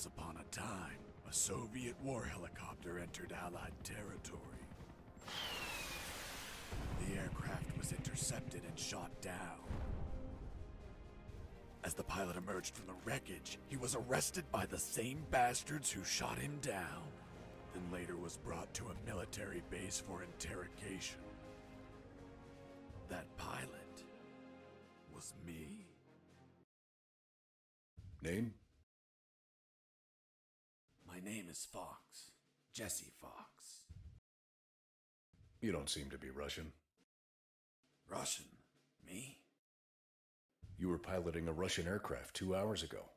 Once upon a time, a Soviet war helicopter entered Allied territory. The aircraft was intercepted and shot down. As the pilot emerged from the wreckage, he was arrested by the same bastards who shot him down, then later was brought to a military base for interrogation. That pilot was me. Name? My name is Fox. Jesse Fox. You don't seem to be Russian. Russian? Me? You were piloting a Russian aircraft 2 hours ago.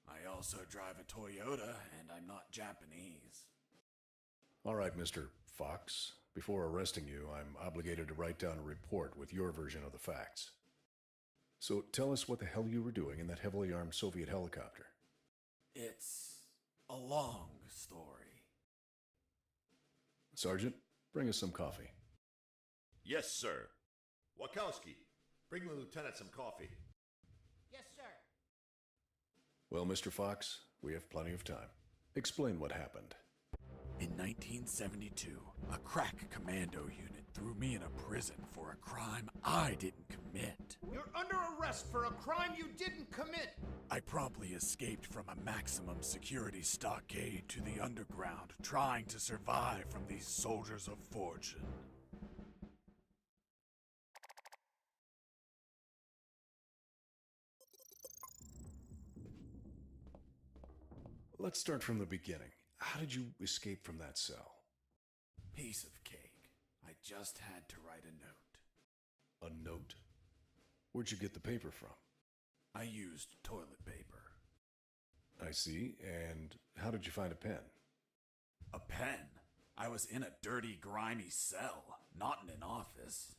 I also drive a Toyota, and I'm not Japanese. All right, Mr. Fox. Before arresting you, I'm obligated to write down a report with your version of the facts. So tell us what the hell you were doing in that heavily armed Soviet helicopter. It's a long story. Sergeant, bring us some coffee. Yes, sir. Wachowski, bring the lieutenant some coffee. Yes, sir. Well, Mr. Fox, we have plenty of time. Explain what happened. In 1972, a crack commando unit threw me in a prison for a crime I didn't commit. You're under arrest for a crime you didn't commit. I promptly escaped from a maximum security stockade to the underground, trying to survive from these soldiers of fortune. Let's start from the beginning. How did you escape from that cell? Piece of cake. I just had to write a note. A note? Where'd you get the paper from? I used toilet paper. I see. And how did you find a pen? A pen? I was in a dirty, grimy cell, not in an office.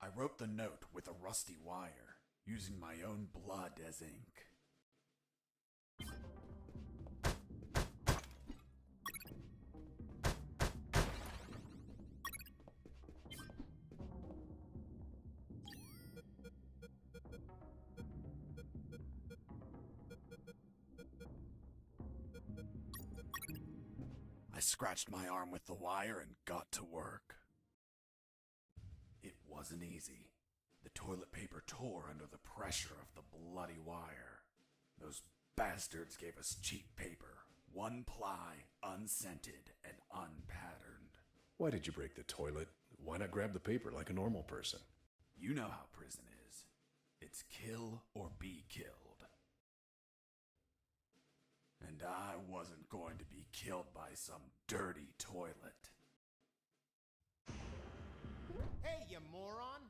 I wrote the note with a rusty wire, using my own blood as ink. I scratched my arm with the wire and got to work. It wasn't easy. The toilet paper tore under the pressure of the bloody wire. Those bastards gave us cheap paper, one ply, unscented, and unpatterned. Why did you break the toilet? Why not grab the paper like a normal person? You know how prison is. It's kill or be killed. And I wasn't going to be killed by some dirty toilet. Hey, you moron!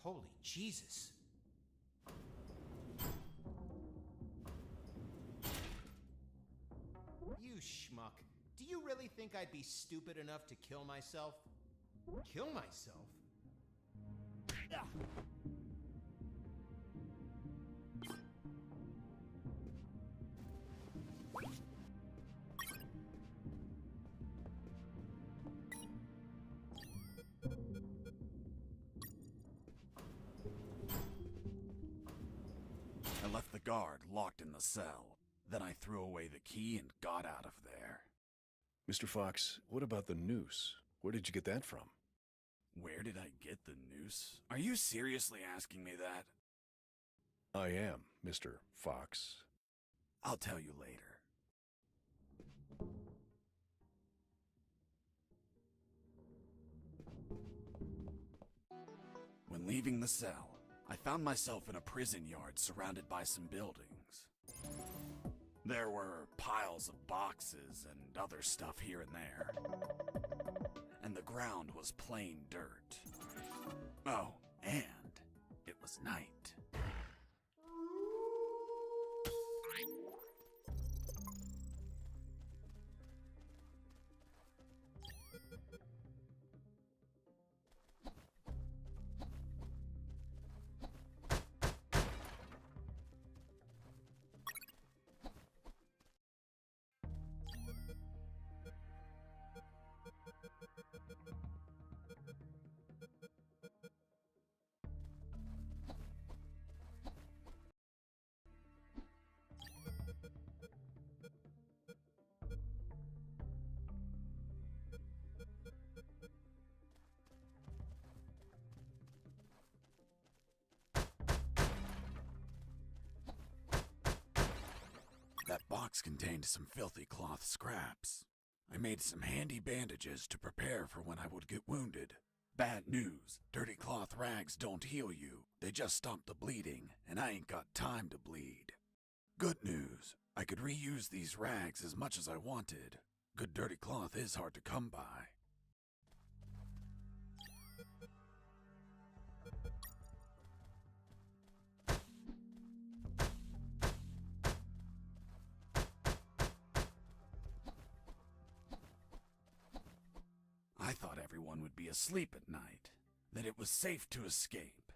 Holy Jesus. You schmuck. Do you really think I'd be stupid enough to kill myself? Kill myself? Ah. I left the guard locked in the cell. Then I threw away the key and got out of there. Mr. Fox, what about the noose? Where did you get that from? Where did I get the noose? Are you seriously asking me that? I am, Mr. Fox. I'll tell you later. When leaving the cell, I found myself in a prison yard surrounded by some buildings. There were piles of boxes and other stuff here and there. And the ground was plain dirt. Oh, and it was night. box contained some filthy cloth scraps. I made some handy bandages to prepare for when I would get wounded. Bad news, dirty cloth rags don't heal you. They just stop the bleeding, and I ain't got time to bleed. Good news, I could reuse these rags as much as I wanted. Good dirty cloth is hard to come by. I thought everyone would be asleep at night, that it was safe to escape.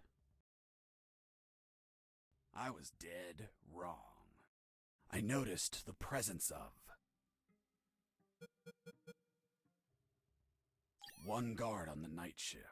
I was dead wrong. I noticed the presence of one guard on the night shift.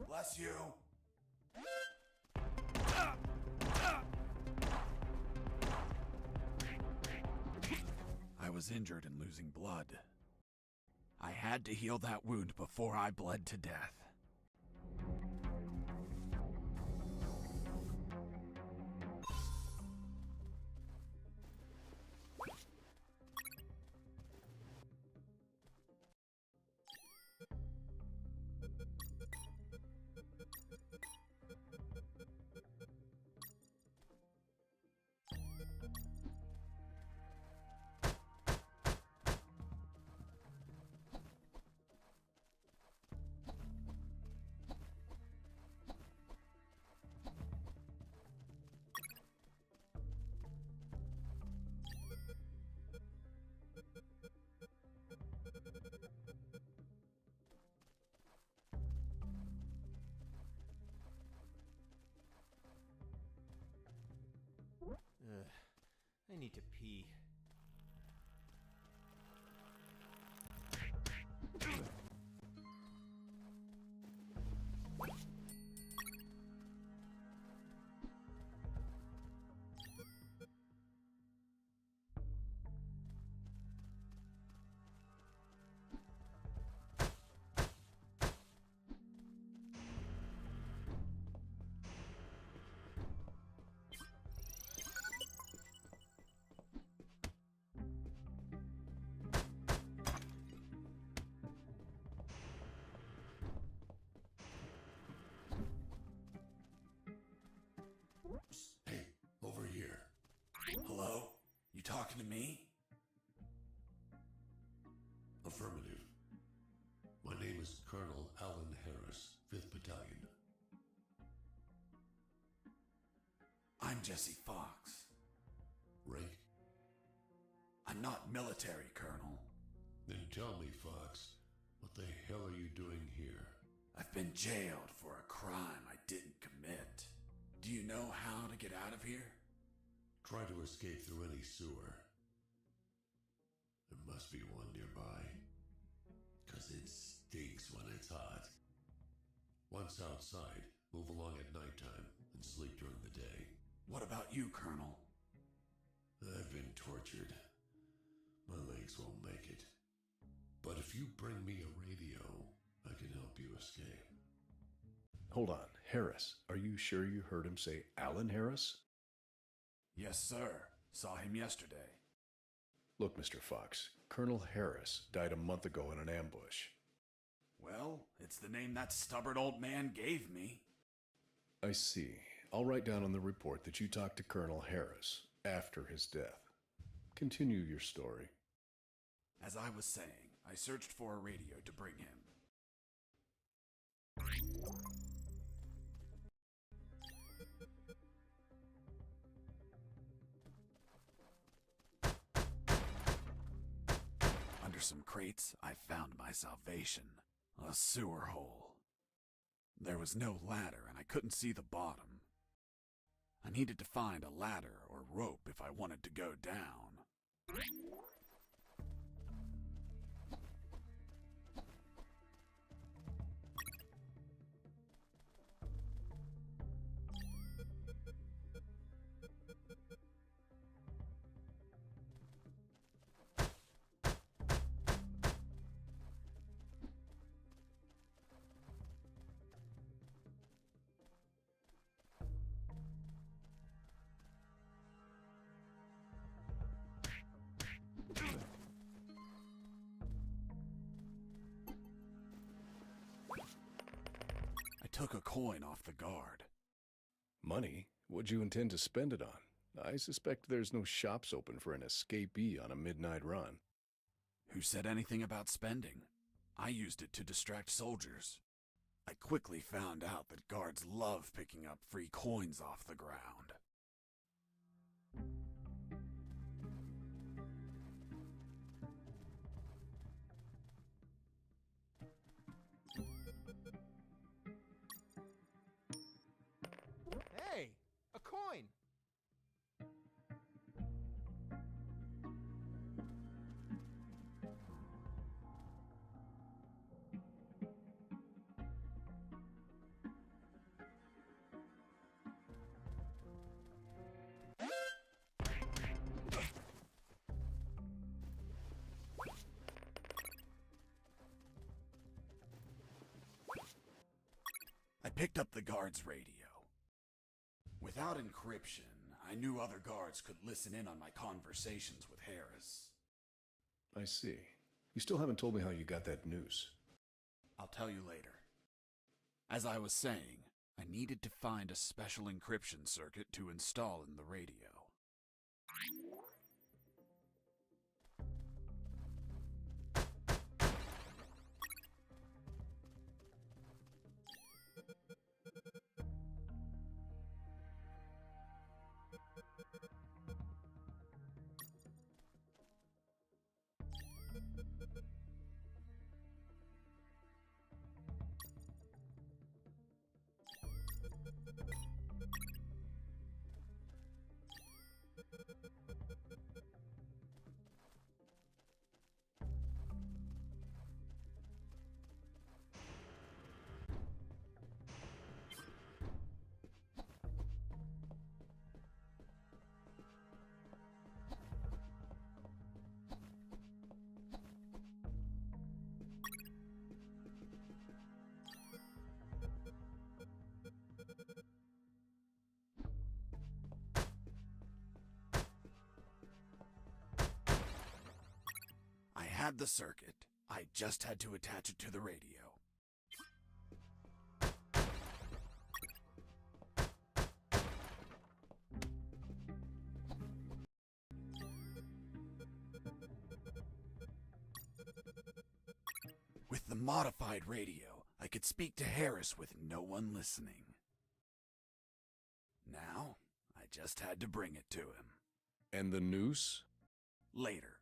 Bless you. I was injured and losing blood. I had to heal that wound before I bled to death. I need to pee. Hey, over here. Hello? You talking to me? Affirmative. My name is Colonel Alan Harris, 5th Battalion. I'm Jesse Fox. Rank? I'm not military, Colonel. Then tell me, Fox, what the hell are you doing here? I've been jailed for a crime I didn't commit. Do you know how to get out of here? Try to escape through any sewer. There must be one nearby. 'Cause it stinks when it's hot. Once outside, move along at nighttime and sleep during the day. What about you, Colonel? I've been tortured. My legs won't make it. But if you bring me a radio, I can help you escape. Hold on, Harris. Are you sure you heard him say Alan Harris? Yes, sir. Saw him yesterday. Look, Mr. Fox, Colonel Harris died a month ago in an ambush. Well, it's the name that stubborn old man gave me. I see. I'll write down on the report that you talked to Colonel Harris after his death. Continue your story. As I was saying, I searched for a radio to bring him. some crates, I found my salvation. A sewer hole. There was no ladder and I couldn't see the bottom. I needed to find a ladder or rope if I wanted to go down. I took a coin off the guard. Money? What'd you intend to spend it on? I suspect there's no shops open for an escapee on a midnight run. Who said anything about spending? I used it to distract soldiers. I quickly found out that guards love picking up free coins off the ground. Hey, a coin! I picked up the guard's radio. Without encryption, I knew other guards could listen in on my conversations with Harris. I see. You still haven't told me how you got that noose. I'll tell you later. As I was saying, I needed to find a special encryption circuit to install in the radio. I had the circuit. I just had to attach it to the radio. With the modified radio, I could speak to Harris with no one listening. Now, I just had to bring it to him. And the noose? Later.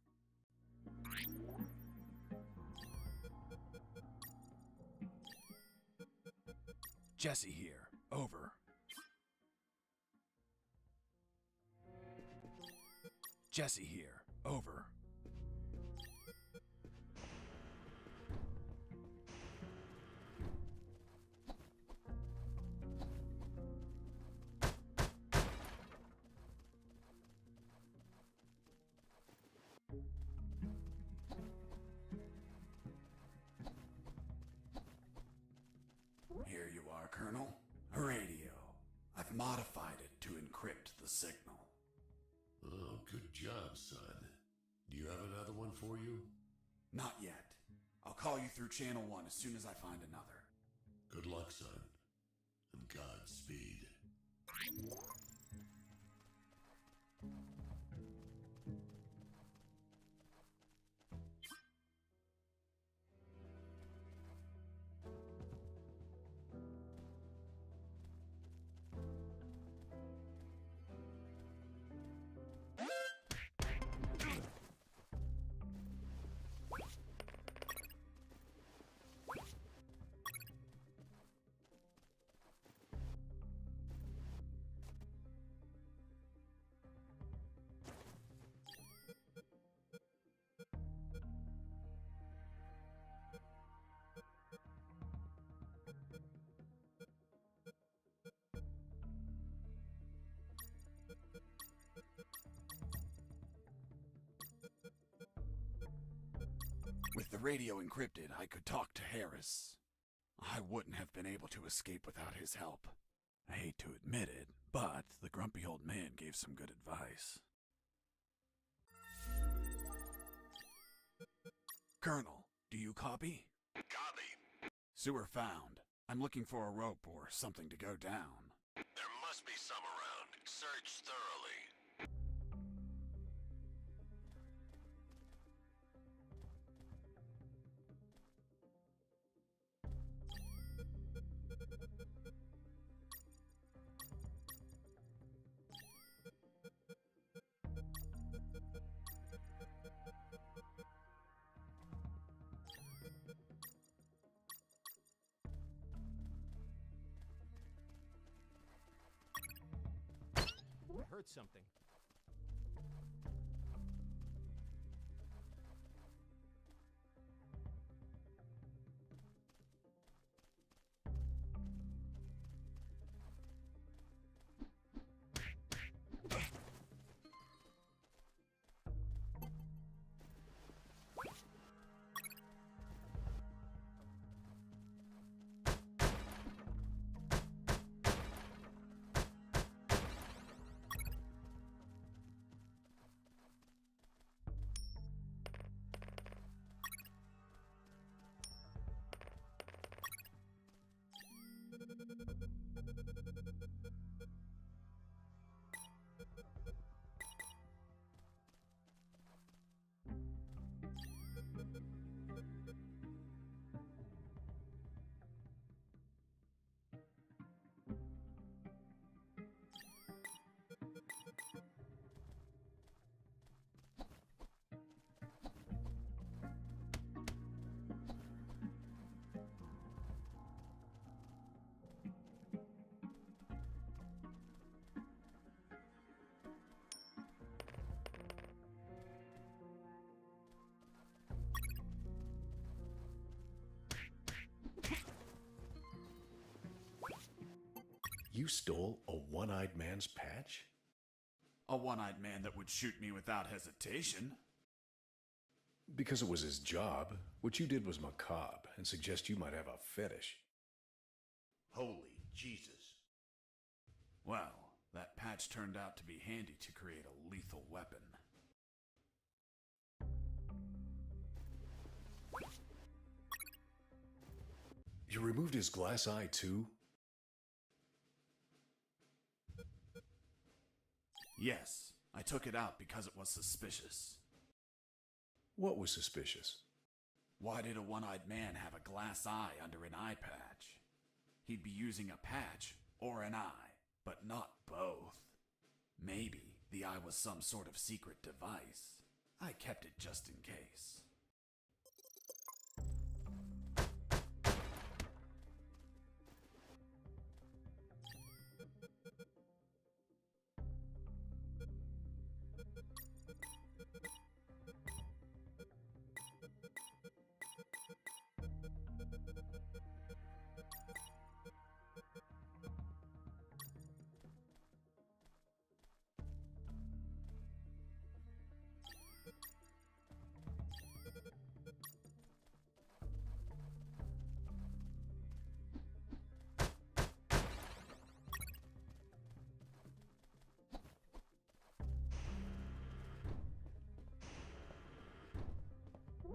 Jesse here. Over. Jesse here. Over. Here you are, Colonel. A radio. I've modified it to encrypt the signal. Oh, good job, son. Do you have another one for you? Not yet. I'll call you through Channel 1 as soon as I find another. Good luck, son. And Godspeed. With the radio encrypted, I could talk to Harris. I wouldn't have been able to escape without his help. I hate to admit it, but the grumpy old man gave some good advice. Colonel, do you copy? Copy. Sewer found. I'm looking for a rope or something to go down. There must be some around. Search thoroughly. I heard something. You stole a one-eyed man's patch? A one-eyed man that would shoot me without hesitation. Because it was his job. What you did was macabre and suggest you might have a fetish. Holy Jesus. Well, that patch turned out to be handy to create a lethal weapon. You removed his glass eye too? Yes, I took it out because it was suspicious. What was suspicious? Why did a one-eyed man have a glass eye under an eye patch? He'd be using a patch or an eye, but not both. Maybe the eye was some sort of secret device. I kept it just in case.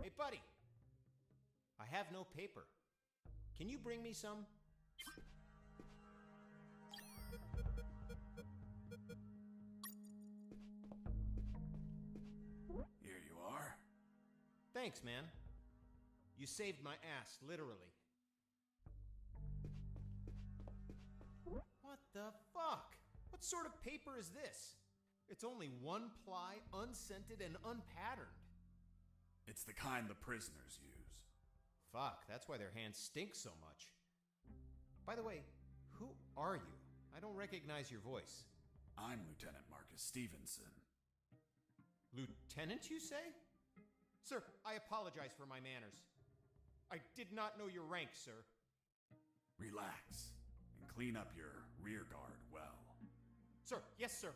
Hey, buddy. I have no paper. Can you bring me some? Here you are. Thanks, man. You saved my ass, literally. What the fuck? What sort of paper is this? It's only one ply, unscented, and unpatterned. It's the kind the prisoners use. Fuck, that's why their hands stink so much. By the way, who are you? I don't recognize your voice. I'm Lieutenant Marcus Stevenson. Lieutenant, you say? Sir, I apologize for my manners. I did not know your rank, sir. Relax and clean up your rear guard well. Sir, yes, sir.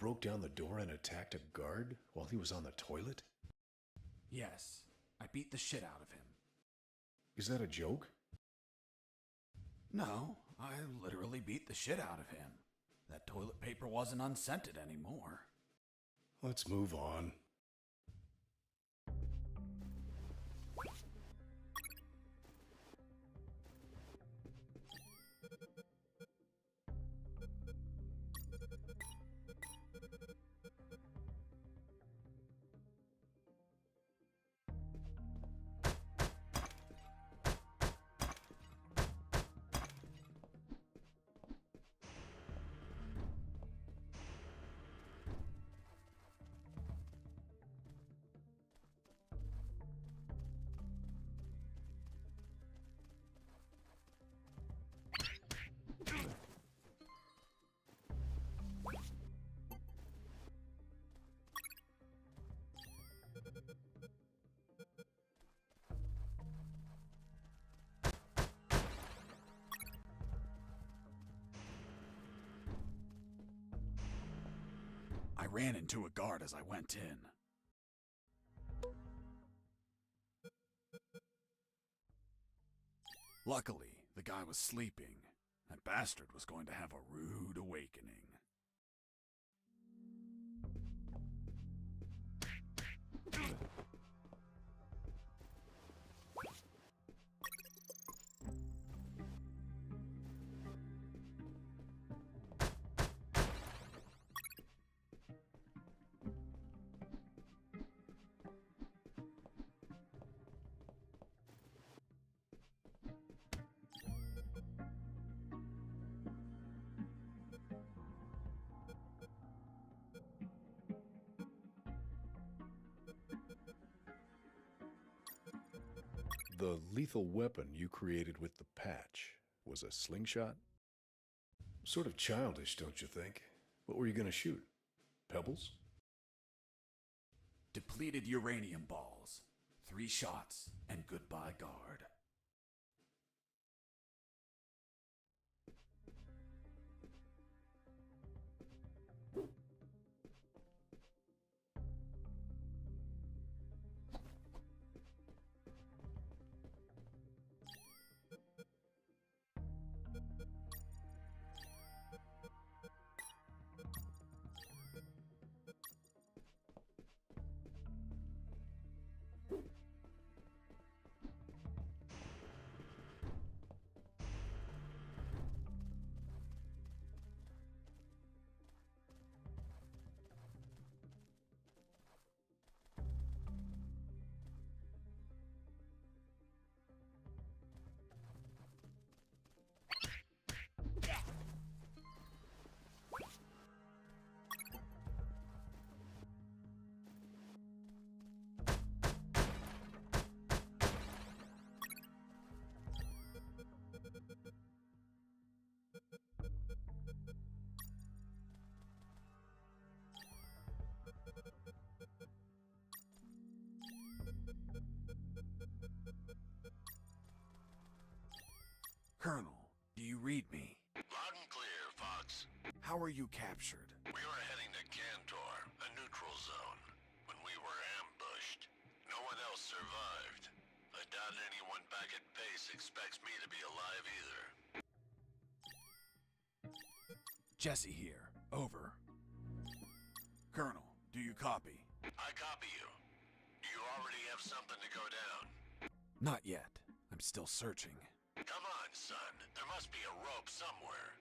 broke down the door and attacked a guard while he was on the toilet? Yes, I beat the shit out of him. Is that a joke? No, I literally beat the shit out of him. That toilet paper wasn't unscented anymore. Let's move on. I ran into a guard as I went in. Luckily, the guy was sleeping. That bastard was going to have a rude awakening. The lethal weapon you created with the patch was a slingshot? Sort of childish, don't you think? What were you going to shoot? Pebbles? Depleted uranium balls. 3 shots, and goodbye, guard. Colonel, do you read me? Loud and clear, Fox. How are you captured? We were heading to Cantor, a neutral zone, when we were ambushed. No one else survived. I doubt anyone back at base expects me to be alive either. Jesse here. Over. Colonel, do you copy? I copy you. Do you already have something to go down? Not yet. I'm still searching. Come on, son. There must be a rope somewhere.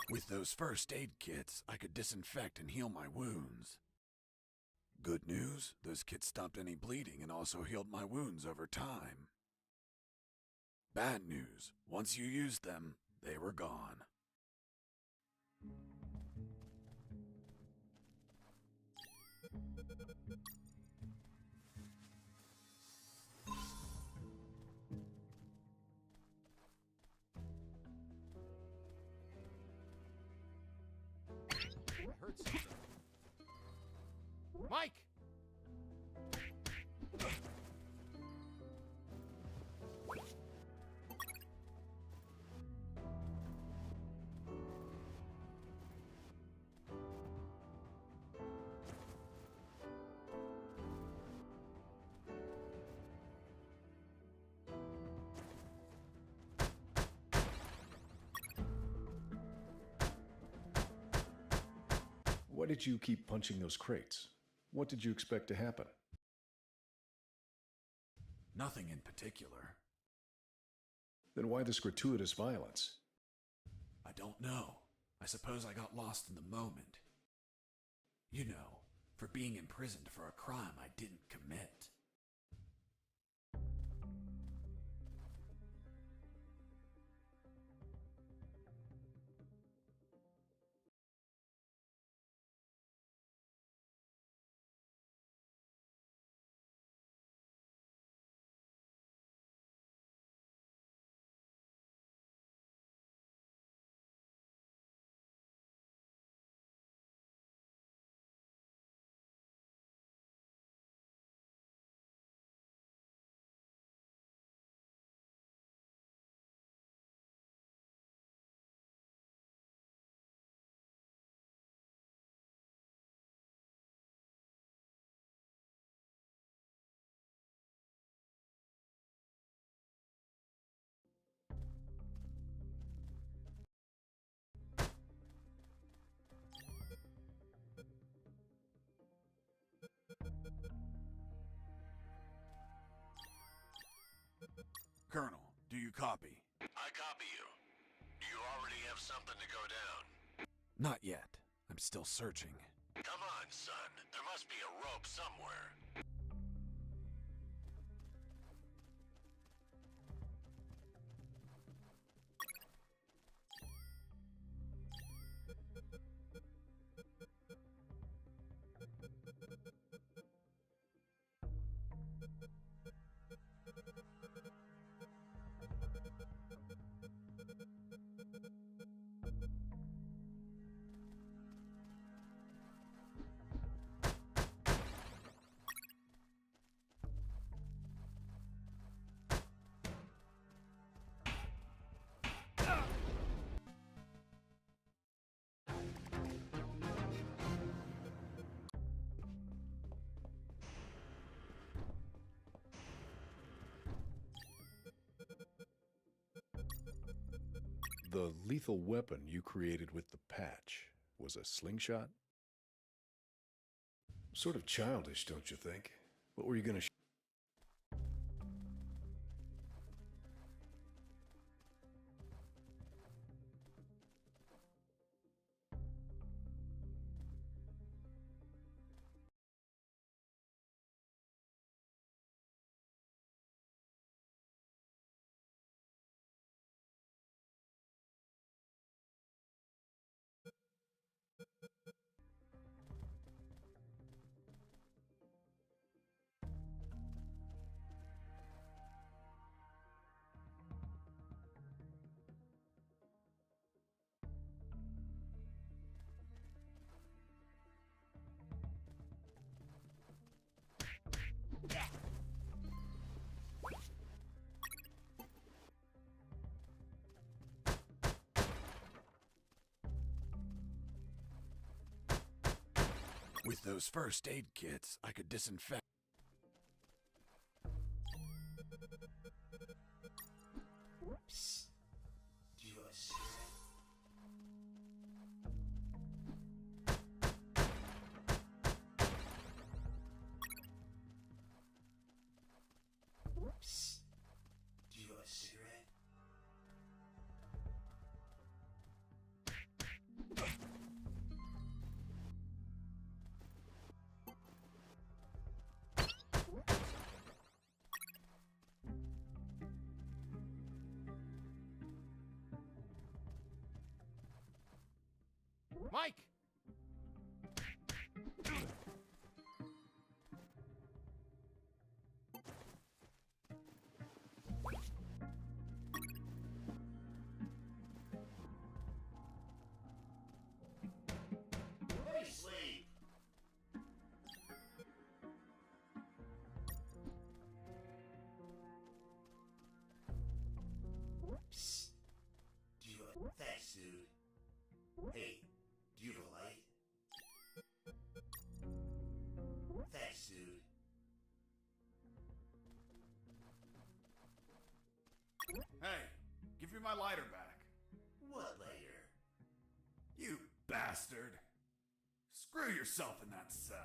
With those first aid kits, I could disinfect and heal my wounds. Good news, those kits stopped any bleeding and also healed my wounds over time. Bad news, once you used them, they were gone. hurt something. Mike! Why did you keep punching those crates? What did you expect to happen? Nothing in particular. Then why this gratuitous violence? I don't know. I suppose I got lost in the moment. You know, for being imprisoned for a crime I didn't commit. Colonel, do you copy? I copy you. Do you already have something to go down? Not yet. I'm still searching. Come on, son. There must be a rope somewhere. The lethal weapon you created with the patch was a slingshot? Sort of childish, don't you think? What were you gonna With those first aid kits, I could disinfect. Whoops. Just... Whoops. Do you want a cigarette? Mike! Holy lighter back. What later? You bastard. Screw yourself in that cell.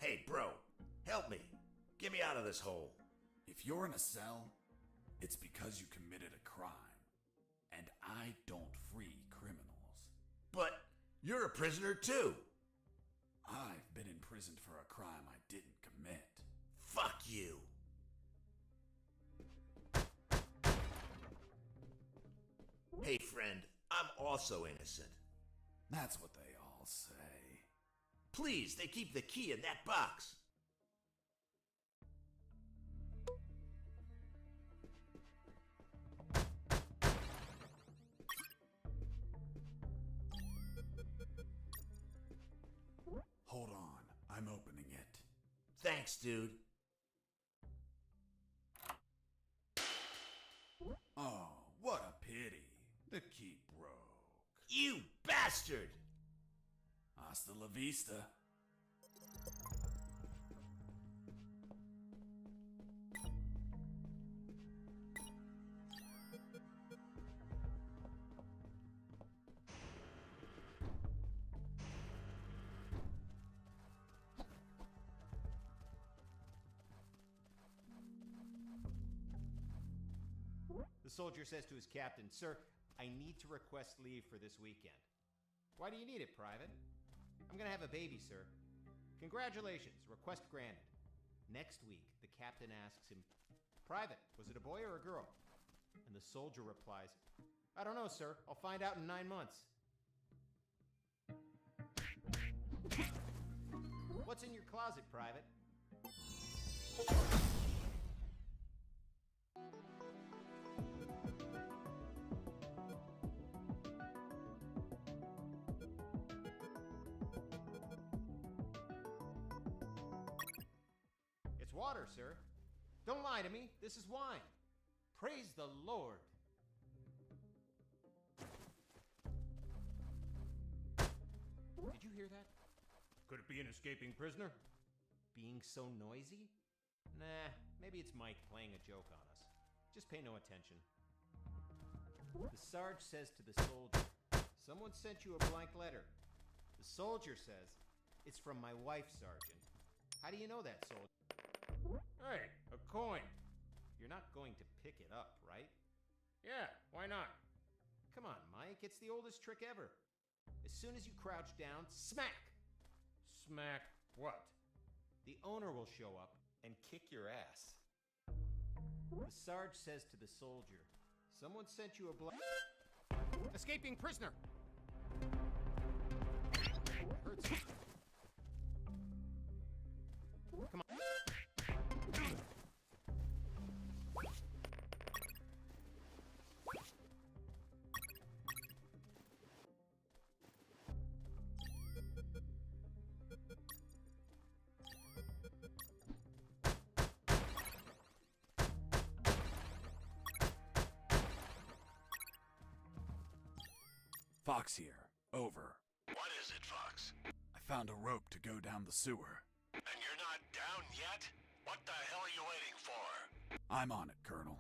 Hey, bro, help me. Get me out of this hole. If you're in a cell, it's because you committed a crime. And I don't free criminals. But you're a prisoner too. I've been imprisoned for a crime I didn't commit. Fuck you. Hey, friend, I'm also innocent. That's what they all say. Please, they keep the key in that box. Hold on, I'm opening it. Thanks, dude. Oh, what a pity. The key broke. You bastard! Hasta la vista. The soldier says to his captain, "Sir, I need to request leave for this weekend." "Why do you need it, Private?" "I'm gonna have a baby, sir." "Congratulations, request granted." Next week, the captain asks him, "Private, was it a boy or a girl?" And the soldier replies, "I don't know, sir. I'll find out in 9 months." "What's in your closet, Private?" "It's water, sir." "Don't lie to me. This is wine." "Praise the Lord." Did you hear that? Could it be an escaping prisoner? Being so noisy? Nah, maybe it's Mike playing a joke on us. Just pay no attention. The Sarge says to the soldier, "Someone sent you a blank letter." The soldier says, "It's from my wife, Sergeant." "How do you know that, soldier?" "Hey, a coin." "You're not going to pick it up, right?" "Yeah, why not?" "Come on, Mike, it's the oldest trick ever. As soon as you crouch down, smack!" "Smack what?" "The owner will show up and kick your ass." The Sarge says to the soldier, "Someone sent you a escaping prisoner." Hurts. Come on. Fox here. Over. What is it, Fox? I found a rope to go down the sewer. And you're not down yet? What the hell are you waiting for? I'm on it, Colonel.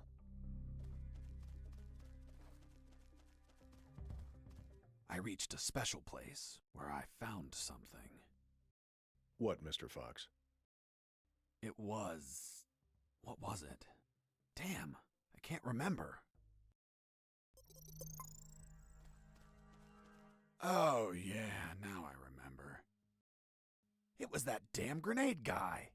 reached a special place where I found something. What, Mr. Fox? It was... what was it? Damn, I can't remember. Oh, yeah, now I remember. It was that damn grenade guy.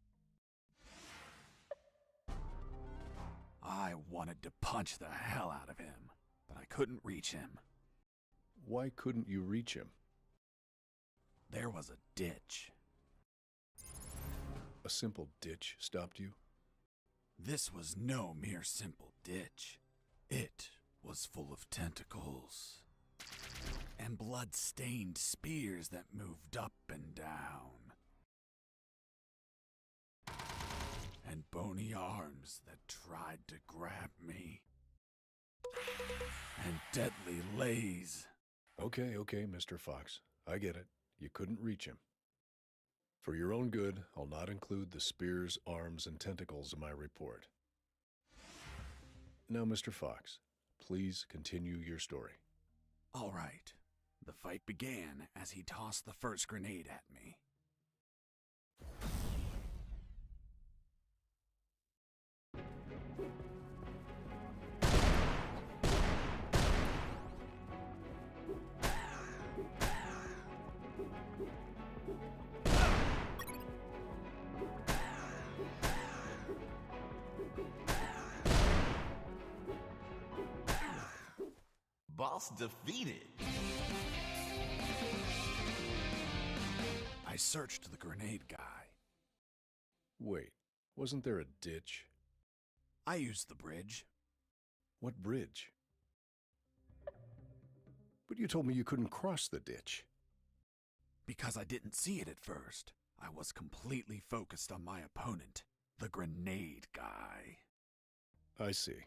I wanted to punch the hell out of him, but I couldn't reach him. Why couldn't you reach him? There was a ditch. A simple ditch stopped you? This was no mere simple ditch. It was full of tentacles and blood-stained spears that moved up and down, and bony arms that tried to grab me, and deadly lays. Okay, Mr. Fox. I get it. You couldn't reach him. For your own good, I'll not include the spears, arms, and tentacles in my report. Now, Mr. Fox, please continue your story. All right. The fight began as he tossed the first grenade at me. Boss defeated. I searched the grenade guy. Wait, wasn't there a ditch? I used the bridge. What bridge? But you told me you couldn't cross the ditch. Because I didn't see it at first. I was completely focused on my opponent, the grenade guy. I see.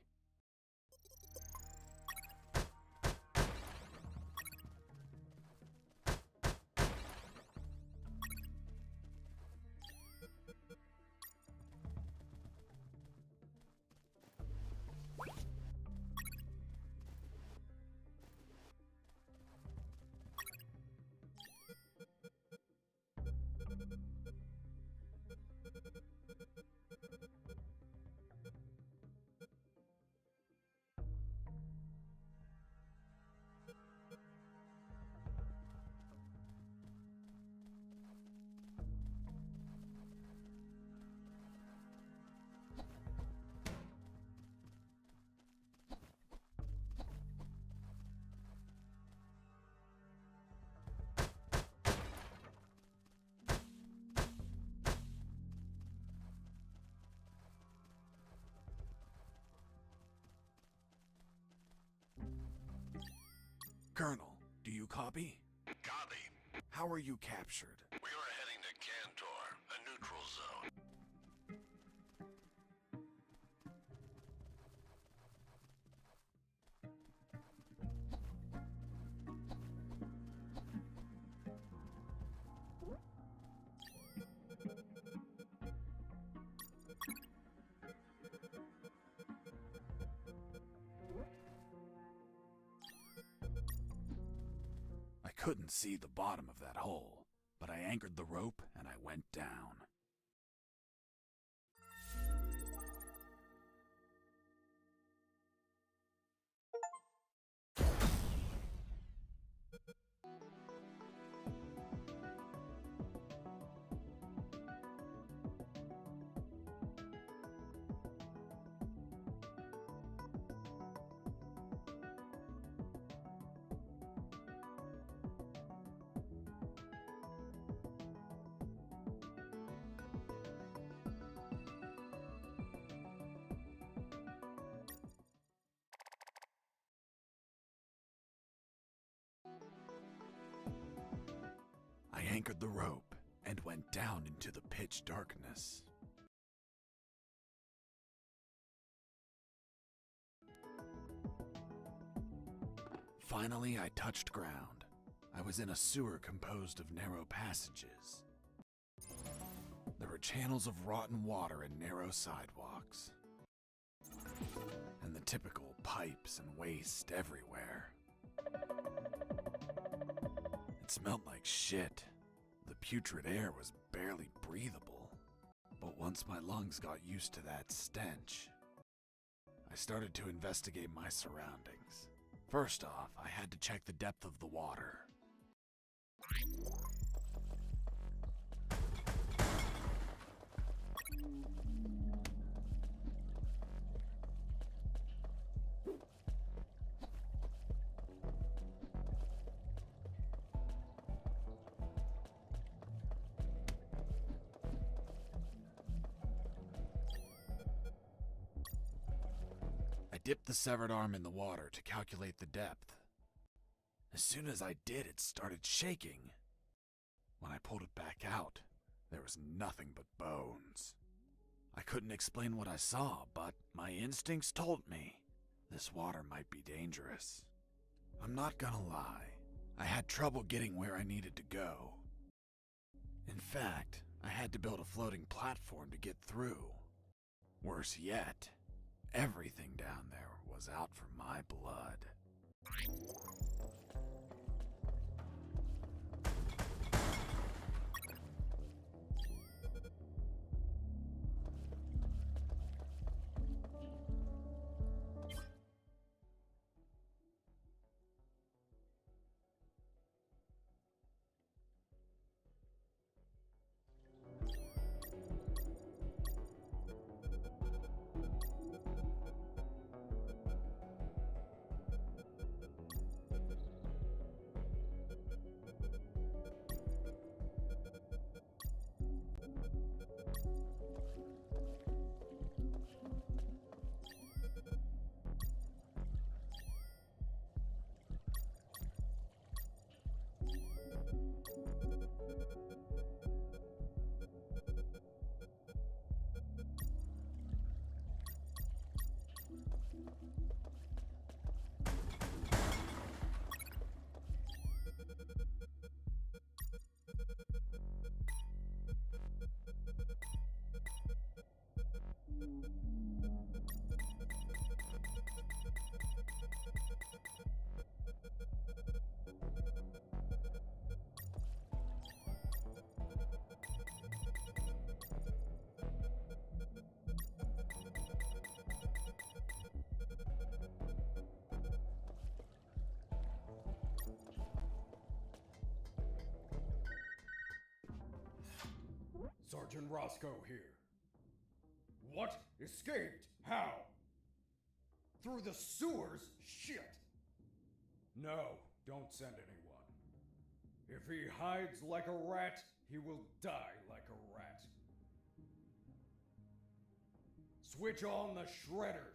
Colonel, do you copy? Copy. How were you captured? We were heading to Cantor, a neutral zone. I couldn't see the bottom of that hole, but I anchored the rope and I went down. I anchored the rope and went down into the pitch darkness. Finally, I touched ground. I was in a sewer composed of narrow passages. There were channels of rotten water and narrow sidewalks, and the typical pipes and waste everywhere. It smelled like shit. The putrid air was barely breathable. But once my lungs got used to that stench, I started to investigate my surroundings. First off, I had to check the depth of the water. I dipped the severed arm in the water to calculate the depth. As soon as I did, it started shaking. When I pulled it back out, there was nothing but bones. I couldn't explain what I saw, but my instincts told me this water might be dangerous. I'm not gonna lie, I had trouble getting where I needed to go. In fact, I had to build a floating platform to get through. Worse yet, everything down there was out for my blood. Sergeant Roscoe here. What? Escaped? How? Through the sewers? Shit! No, don't send anyone. If he hides like a rat, he will die like a rat. Switch on the shredders.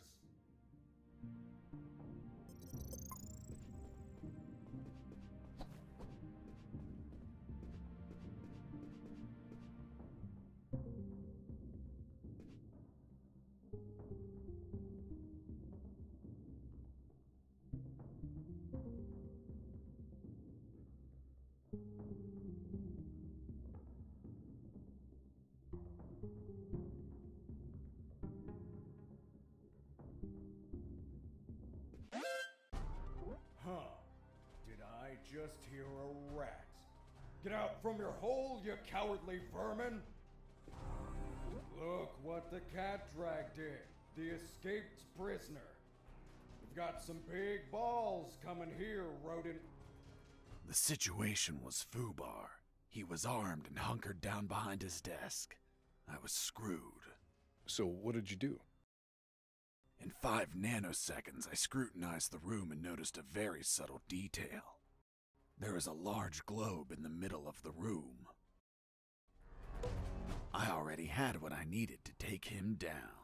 Huh. Did I just hear a rat? Get out from your hole, you cowardly vermin! Look what the cat dragged in. The escaped prisoner. We've got some big balls coming here, rodent. The situation was foobar. He was armed and hunkered down behind his desk. I was screwed. So what did you do? In 5 nanoseconds, I scrutinized the room and noticed a very subtle detail. There was a large globe in the middle of the room. I already had what I needed to take him down.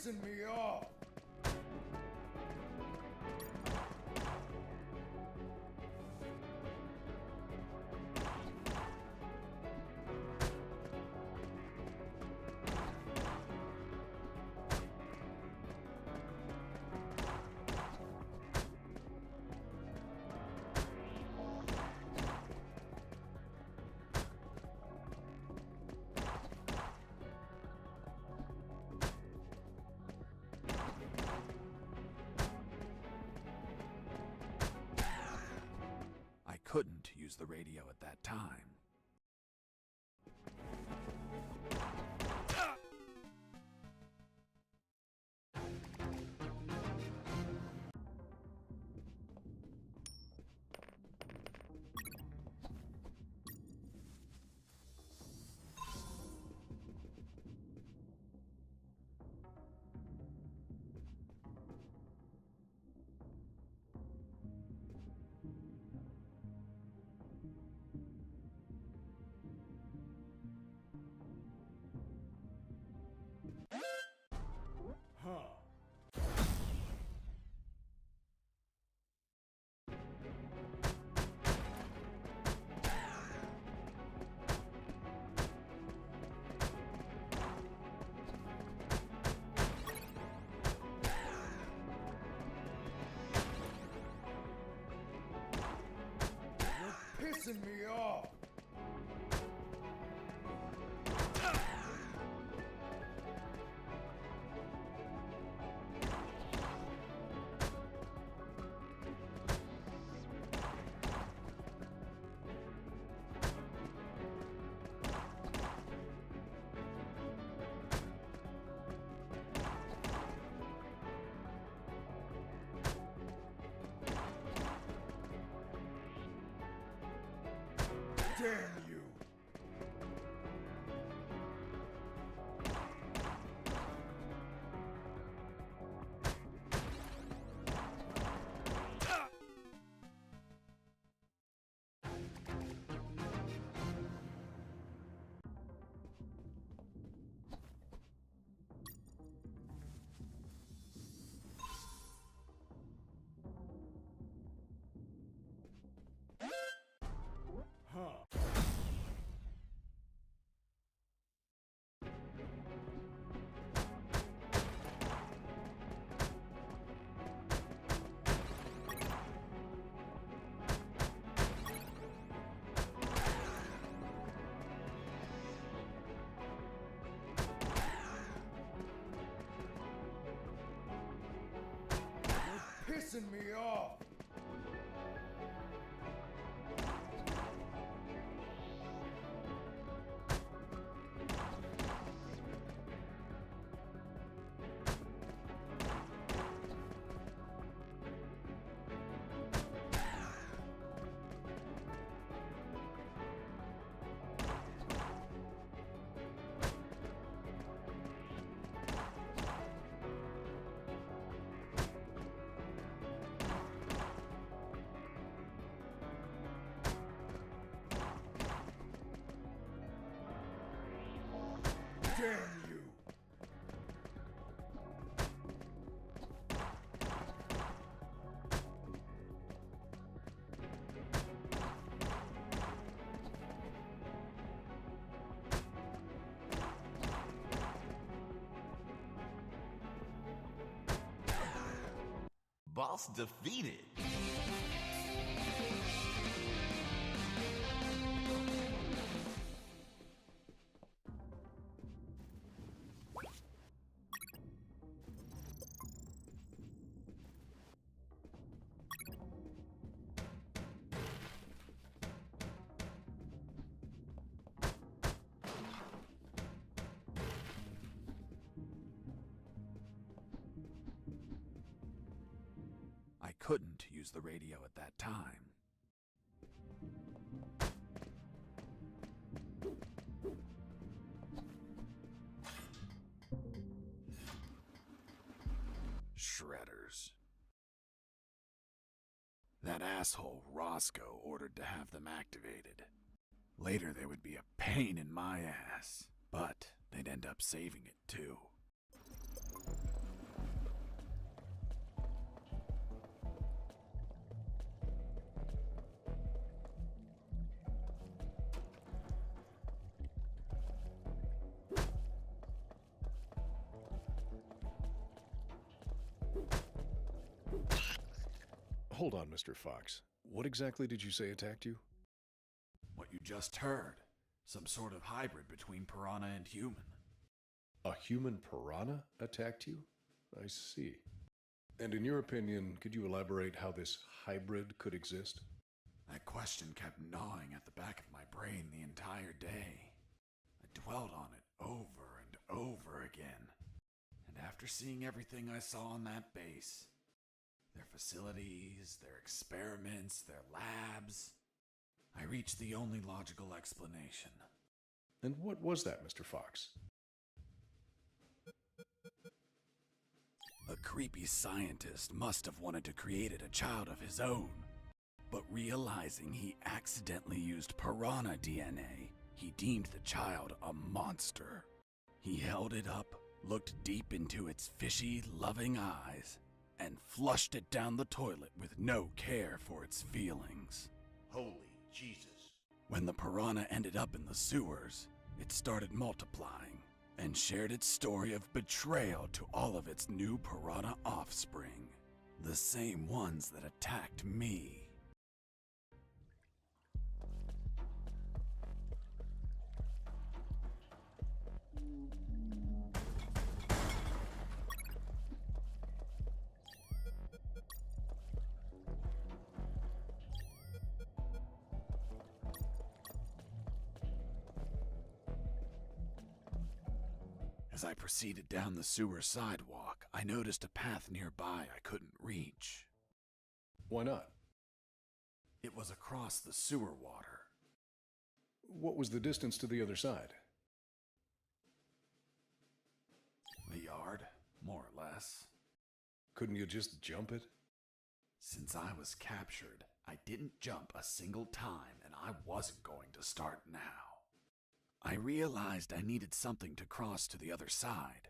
pissing me off! I couldn't use the radio at that time. You're pissing me off! Damn you! Huh. You're pissing me off! Damn you! Boss defeated. I couldn't use the radio at that time. Shredders. That asshole Roscoe ordered to have them activated. Later they would be a pain in my ass, but they'd end up saving it too. hold on, Mr. Fox. What exactly did you say attacked you? What you just heard. Some sort of hybrid between piranha and human. A human piranha attacked you? I see. And in your opinion, could you elaborate how this hybrid could exist? That question kept gnawing at the back of my brain the entire day. I dwelled on it over and over again. And after seeing everything I saw on that base, their facilities, their experiments, their labs, I reached the only logical explanation. And what was that, Mr. Fox? A creepy scientist must have wanted to create a child of his own. But realizing he accidentally used piranha DNA, he deemed the child a monster. He held it up, looked deep into its fishy, loving eyes, and flushed it down the toilet with no care for its feelings. Holy Jesus. When the piranha ended up in the sewers, it started multiplying and shared its story of betrayal to all of its new piranha offspring, the same ones that attacked me. As I proceeded down the sewer sidewalk, I noticed a path nearby I couldn't reach. Why not? It was across the sewer water. What was the distance to the other side? A yard, more or less. Couldn't you just jump it? Since I was captured, I didn't jump a single time, and I wasn't going to start now. I realized I needed something to cross to the other side.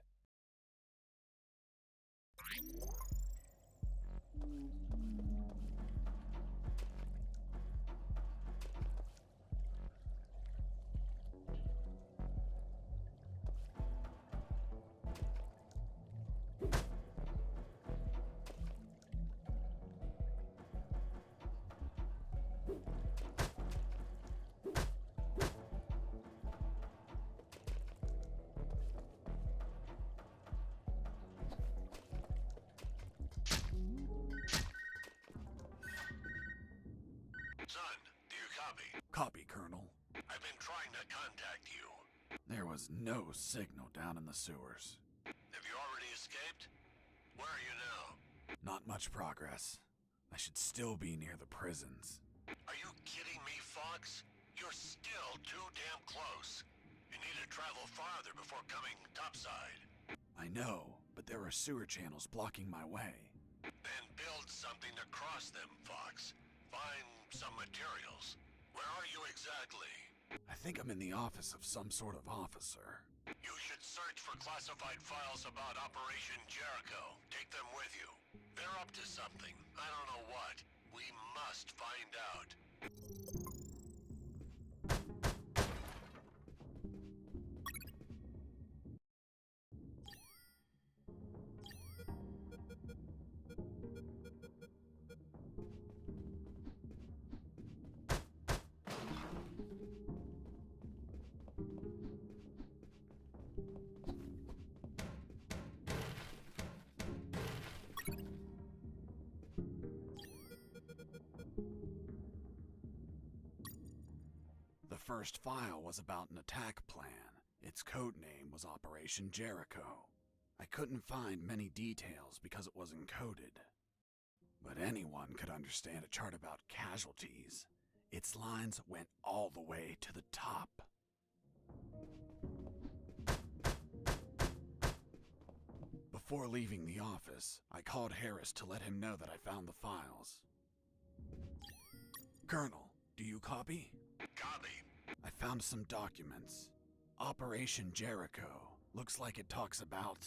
Son, do you copy? Copy, Colonel. I've been trying to contact you. There was no signal down in the sewers. Have you already escaped? Where are you now? Not much progress. I should still be near the prisons. Are you kidding me, Fox? You're still too damn close. You need to travel farther before coming topside. I know, but there are sewer channels blocking my way. Then build something to cross them, Fox. Find some materials. Where are you exactly? I think I'm in the office of some sort of officer. You should search for classified files about Operation Jericho. Take them with you. They're up to something. I don't know what. We must find out. The first file was about an attack plan. Its code name was Operation Jericho. I couldn't find many details because it was encoded. But anyone could understand a chart about casualties. Its lines went all the way to the top. Before leaving the office, I called Harris to let him know that I found the files. Colonel, do you copy? Copy. I found some documents. Operation Jericho. Looks like it talks about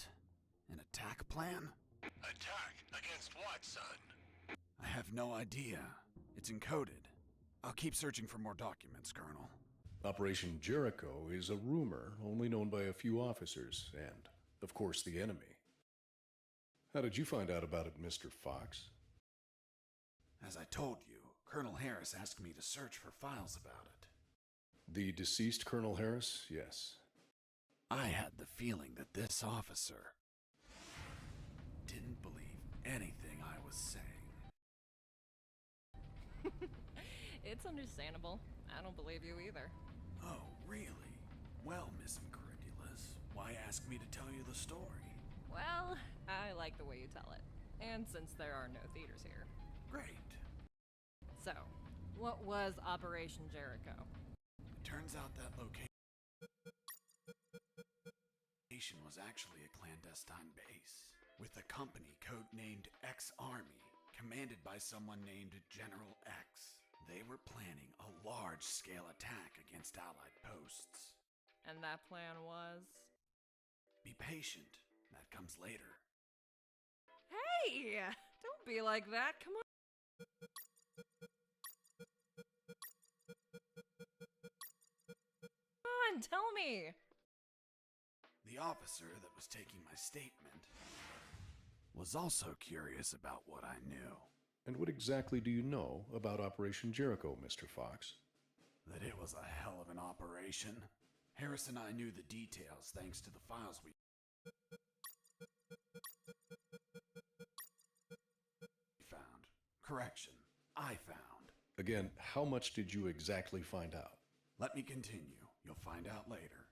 an attack plan? Attack? Against what, son? I have no idea. It's encoded. I'll keep searching for more documents, Colonel. Operation Jericho is a rumor only known by a few officers and, of course, the enemy. How did you find out about it, Mr. Fox? As I told you, Colonel Harris asked me to search for files about it. The deceased Colonel Harris? Yes. I had the feeling that this officer didn't believe anything I was saying. It's understandable. I don't believe you either. Oh, really? Well, Miss Incredulous, why ask me to tell you the story? Well, I like the way you tell it. And since there are no theaters here. Great. So, what was Operation Jericho? It turns out that location was actually a clandestine base, with a company codenamed X-Army, commanded by someone named General X. They were planning a large-scale attack against Allied posts. And that plan was? Be patient. That comes later. Hey! Don't be like that, come on. Come on, tell me! The officer that was taking my statement was also curious about what I knew. And what exactly do you know about Operation Jericho, Mr. Fox? That it was a hell of an operation. Harris and I knew the details thanks to the files we found. Correction, I found. Again, how much did you exactly find out? Let me continue. You'll find out later.